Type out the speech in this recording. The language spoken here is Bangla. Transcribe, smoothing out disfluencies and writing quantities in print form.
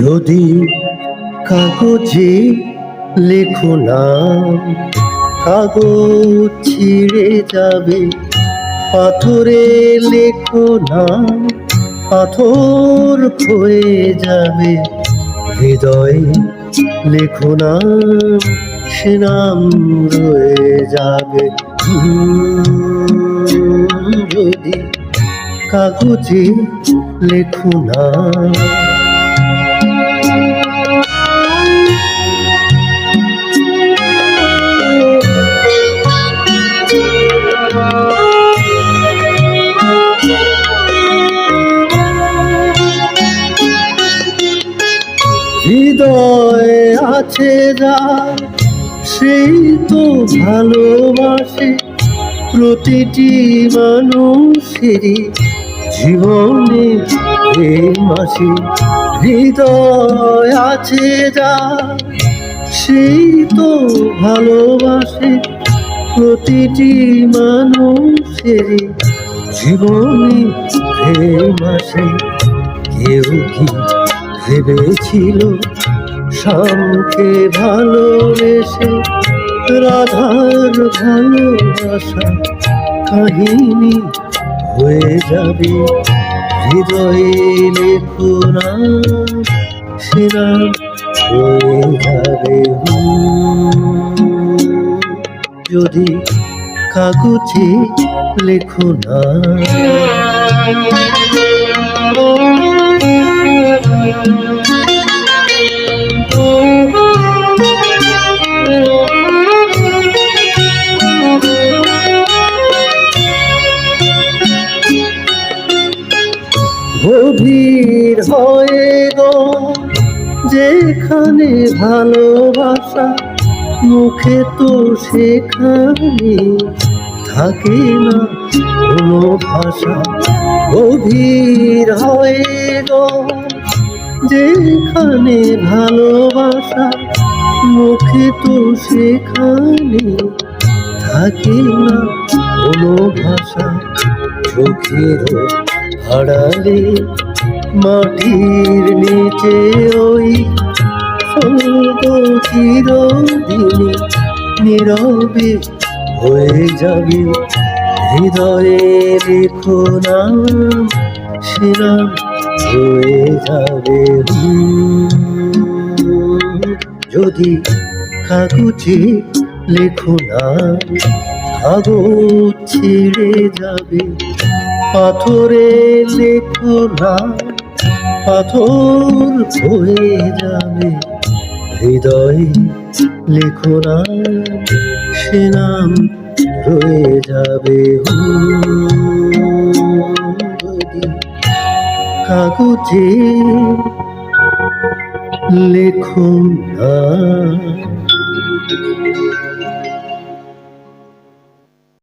যদি কাগজে লেখো না, কাগজ ছিঁড়ে যাবে। পাথরে লেখো না, পাথর ক্ষয়ে যাবে। হৃদয়ে লেখো না, সে নাম রয়ে যাবে। যদি কাগজে লেখো না। হৃদয়ে আছে যার, সেই তো ভালোবাসে। প্রতিটি মানুষেরই জীবনে প্রেম আসে। হৃদয় আছে যার, সেই তো ভালোবাসে। প্রতিটি মানুষেরই জীবনে প্রেম আসে। কেউ কি ভেবেছিল শ্যামকে ভালোবেসে রাধার ভালোবাসা কাহিনী হয়ে যাবে? হৃদয়ে লেখো না, সে নাম হয়ে যাবে। যদি কাগজে লেখো না। গভীর হয়ে গো যেখানে ভালোবাসা, মুখে তো সেখানে থাকে না কোনো ভাষা। গভীর হয়ে গো যেখানে ভালোবাসা, মুখে তো সেখানে থাকে না কোনো ভাষা। চোখের আড়ালে মাটির নিচে ওই স্বর্গ চিরদিনে নীরবে হয়ে যাবে। হৃদয়ে লেখো না, সে নাম হয়ে যাবে। যদি কাগজে লেখো না, কাগজ ছিঁড়ে যাবে। পাথরে লেখো না, পাথর হয়ে যাবে। হৃদয়ে লেখো না, সে নাম রয়ে যাবে। যদি কাগজে লেখো না।